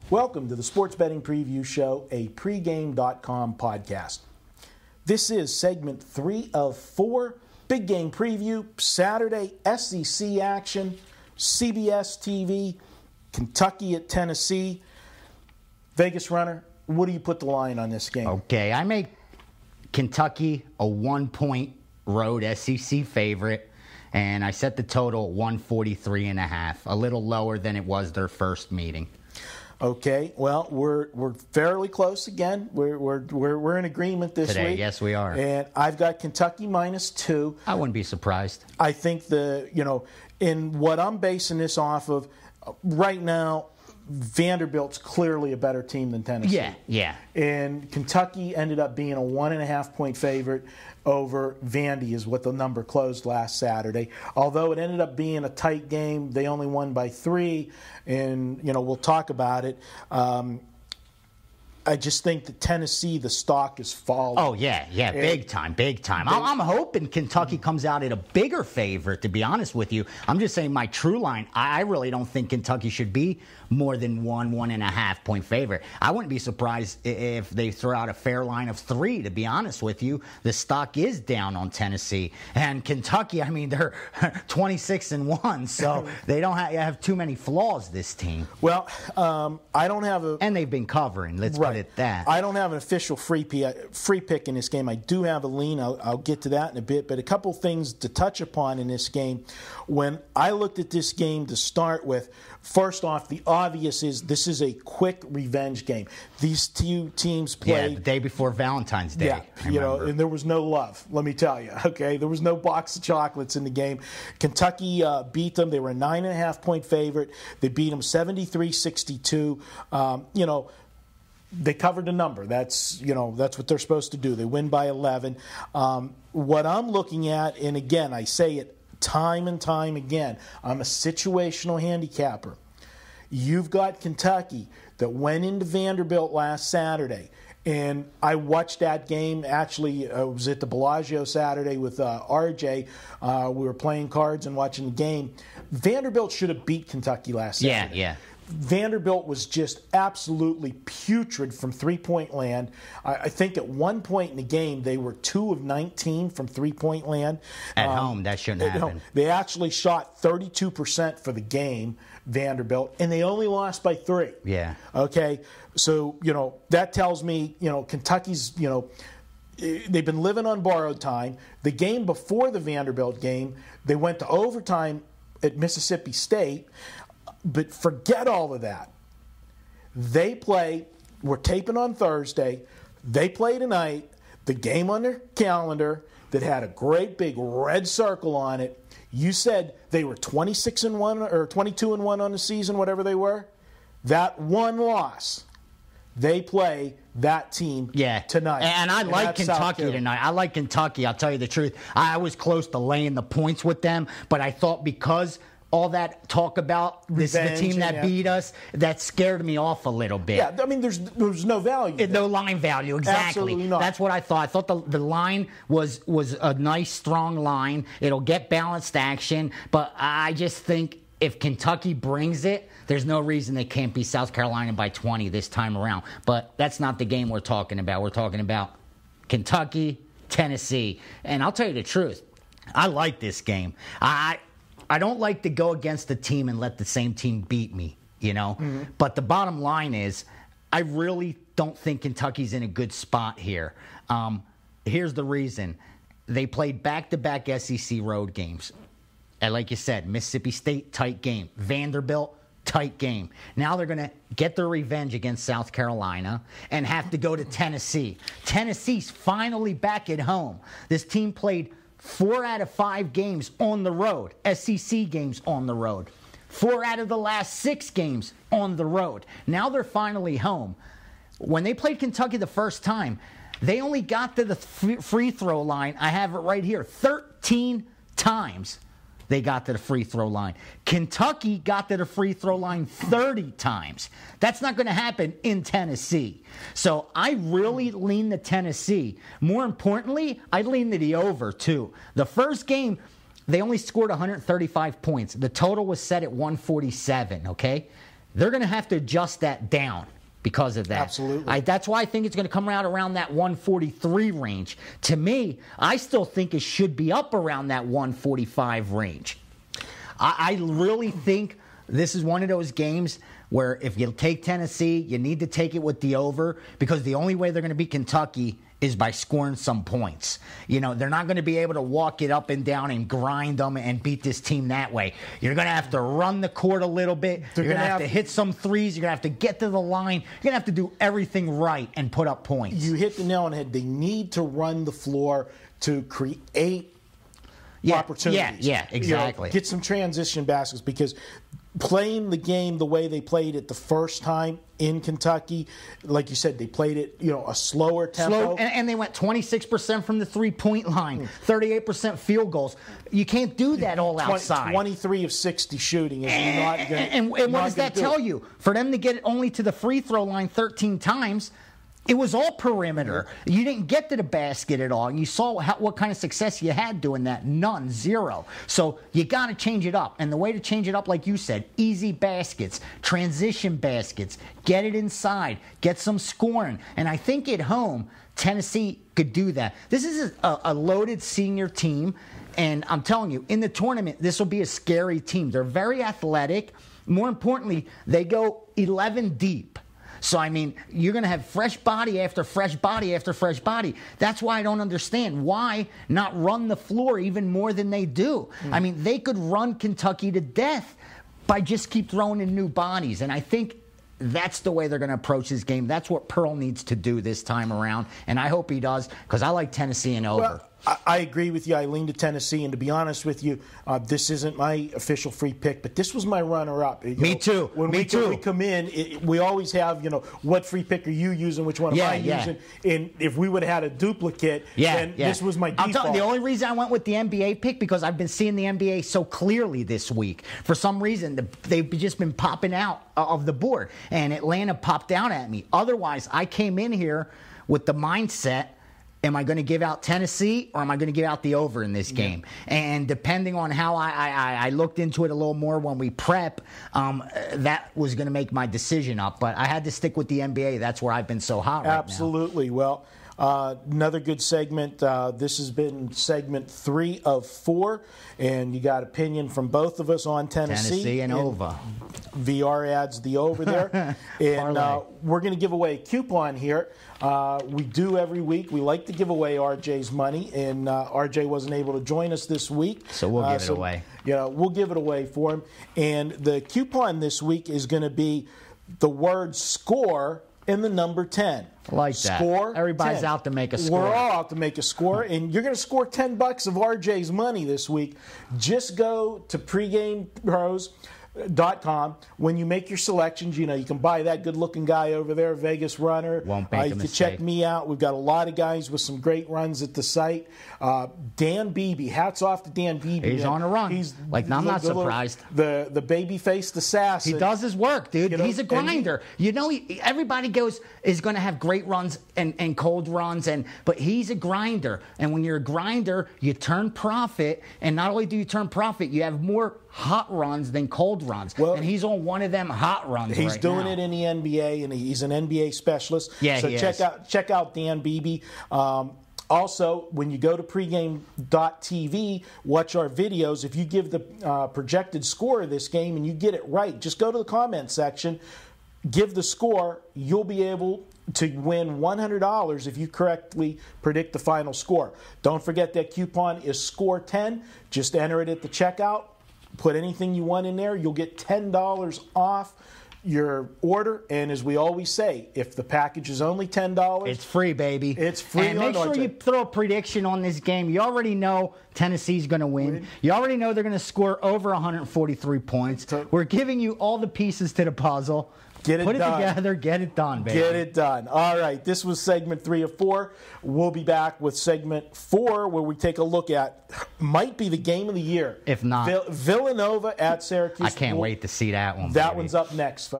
Welcome to the Sports Betting Preview Show, a pregame.com podcast. This is segment 3 of 4, Big Game Preview, Saturday SEC action, CBS TV, Kentucky at Tennessee. Vegas Runner, what do you put the line on this game? Okay, I make Kentucky a 1-point road SEC favorite, and I set the total at 143.5, a little lower than it was their first meeting. Okay, well, we're fairly close again. We're in agreement this Today, week. yes, we are. And I've got Kentucky -2. I wouldn't be surprised. I think in what I'm basing this off of right now, Vanderbilt's clearly a better team than Tennessee. Yeah. And Kentucky ended up being a 1.5-point favorite over Vandy is what the number closed last Saturday. Although it ended up being a tight game, they only won by 3, and we'll talk about it. I just think that Tennessee, the stock is falling. Oh, yeah, big time. I'm hoping Kentucky comes out at a bigger favorite, to be honest with you. I'm just saying my true line, I really don't think Kentucky should be more than 1.5-point favorite. I wouldn't be surprised if they throw out a fair line of 3, to be honest with you. The stock is down on Tennessee. And Kentucky, they're 26-1, so they don't have too many flaws, this team. Well, I don't have a... And they've been covering, let's put it that. I don't have an official free pick in this game. I do have a lean. I'll get to that in a bit. But a couple things to touch upon in this game. When I looked at this game to start with, first off, the obvious is this is a quick revenge game. These two teams played the day before Valentine's Day. Yeah, and there was no love, let me tell you. Okay, there was no box of chocolates in the game. Kentucky beat them. They were a 9.5-point favorite. They beat them 73-62. They covered the number. That's what they're supposed to do. They win by 11. What I'm looking at, and again, I say it time and time again, I'm a situational handicapper. You've got Kentucky that went into Vanderbilt last Saturday, and I watched that game. Actually, I was at the Bellagio Saturday with RJ. We were playing cards and watching the game. Vanderbilt should have beat Kentucky last Saturday. Yeah. Vanderbilt was just absolutely putrid from three-point land. I think at one point in the game, they were 2 of 19 from three-point land. At home, that shouldn't happen. They actually shot 32% for the game, Vanderbilt, and they only lost by 3. Yeah. Okay, so, that tells me, Kentucky's, they've been living on borrowed time. The game before the Vanderbilt game, they went to overtime at Mississippi State. But forget all of that. We're taping on Thursday. They play tonight. The game on their calendar that had a great big red circle on it. You said they were 26-1 or 22-1 on the season, whatever they were. That one loss, they play that team tonight. And I like Kentucky tonight. I like Kentucky, I'll tell you the truth. I was close to laying the points with them, but I thought because all that talk about this is the team that beat us, that scared me off a little bit. Yeah, there's no value. No line value, exactly. Absolutely not. That's what I thought. I thought the line was a nice, strong line. It'll get balanced action, but I just think if Kentucky brings it, there's no reason they can't beat South Carolina by 20 this time around. But that's not the game we're talking about. We're talking about Kentucky, Tennessee. And I'll tell you the truth, I like this game. I don't like to go against the team and let the same team beat me, Mm-hmm. But the bottom line is I really don't think Kentucky's in a good spot here. Here's the reason. They played back-to-back SEC road games. And like you said, Mississippi State, tight game. Vanderbilt, tight game. Now they're going to get their revenge against South Carolina and have to go to Tennessee. Tennessee's finally back at home. This team played 4 out of 5 games on the road, SEC games on the road. 4 out of the last 6 games on the road. Now they're finally home. When they played Kentucky the first time, they only got to the free throw line. I have it right here. 13 times they got to the free throw line. Kentucky got to the free throw line 30 times. That's not going to happen in Tennessee. So I really lean to Tennessee. More importantly, I lean to the over, too. The first game, they only scored 135 points. The total was set at 147, okay? they're going to have to adjust that down because of that. Absolutely. That's why I think it's going to come out around that 143 range. To me, I still think it should be up around that 145 range. I really think this is one of those games where if you take Tennessee, you need to take it with the over, because the only way they're going to beat Kentucky is by scoring some points. You know, they're not going to be able to walk it up and down and grind them and beat this team that way. You're going to have to run the court a little bit. You're going to have to hit some threes. You're going to have to get to the line. You're going to have to do everything right and put up points. You hit the nail on the head. They need to run the floor to create opportunities. Yeah, exactly. Get some transition baskets, because playing the game the way they played it the first time in Kentucky, like you said, they played it, a slower tempo. And they went 26% from the three-point line, 38% field goals. You can't do that all outside. 23 of 60 shooting is not going to. And what does that tell you? For them to get it only to the free throw line 13 times, it was all perimeter. You didn't get to the basket at all. And you saw what kind of success you had doing that. None. Zero. So you got to change it up. And the way to change it up, like you said, easy baskets, transition baskets, get it inside, get some scoring. And I think at home, Tennessee could do that. This is a loaded senior team. And I'm telling you, in the tournament, this will be a scary team. They're very athletic. More importantly, they go 11 deep. So, I mean, you're going to have fresh body after fresh body after fresh body. That's why I don't understand. Why not run the floor even more than they do? I mean, they could run Kentucky to death by just keep throwing in new bodies. And I think that's the way they're going to approach this game. That's what Pearl needs to do this time around. And I hope he does, because I like Tennessee and over. Well, I agree with you. I lean to Tennessee, and to be honest with you, this isn't my official free pick, but this was my runner-up. Me too. When we come in, we always have, what free pick are you using, which one am I using? And if we would have had a duplicate, then this was my default. I'm telling you, the only reason I went with the NBA pick, because I've been seeing the NBA so clearly this week. For some reason, they've just been popping out of the board, and Atlanta popped out at me. Otherwise, I came in here with the mindset, am I going to give out Tennessee, or am I going to give out the over in this game? And depending on how I looked into it a little more when we prep, that was going to make my decision up. But I had to stick with the NBA. That's where I've been so hot right now. Absolutely. Well, another good segment. This has been segment 3 of 4, and you got opinion from both of us on Tennessee and over. VR adds the over there. And we're going to give away a coupon here. We do every week. We like to give away RJ's money, and RJ wasn't able to join us this week. So we'll give it away. We'll give it away for him. And the coupon this week is going to be the word score and the number 10. I like that. Score. Everybody's 10. out to make a score. We're all out to make a score, and you're going to score $10 of RJ's money this week. Just go to pregamepros.com. When you make your selections, you can buy that good-looking guy over there, Vegas Runner. Won't make a You can mistake. check me out. We've got a lot of guys with some great runs at the site. Dan Beebe, hats off to Dan Beebe. He's on a run. I'm not surprised. The baby-faced assassin. He does his work, dude. He's a grinder. Everybody is going to have great runs and cold runs, but he's a grinder. And when you're a grinder, you turn profit. And not only do you turn profit, you have more hot runs than cold runs. Well, and he's on one of them hot runs. He's doing it in the NBA, and he's an NBA specialist. Yeah, so check out Dan Beebe. Also, when you go to pregame.tv, watch our videos. If you give the projected score of this game and you get it right, just go to the comment section, give the score. You'll be able to win $100 if you correctly predict the final score. Don't forget that coupon is SCORE10. Just enter it at the checkout. Put anything you want in there. You'll get $10 off your order. And as we always say, if the package is only $10, it's free, baby. It's free. And make sure you throw a prediction on this game. You already know Tennessee's going to win. You already know they're going to score over 143 points. We're giving you all the pieces to the puzzle. Put it together, get it done, baby. Get it done. All right, this was segment 3 of 4. We'll be back with segment 4, where we take a look at, might be the game of the year. If not. Villanova at Syracuse. I can't wait to see that one. That one's up next.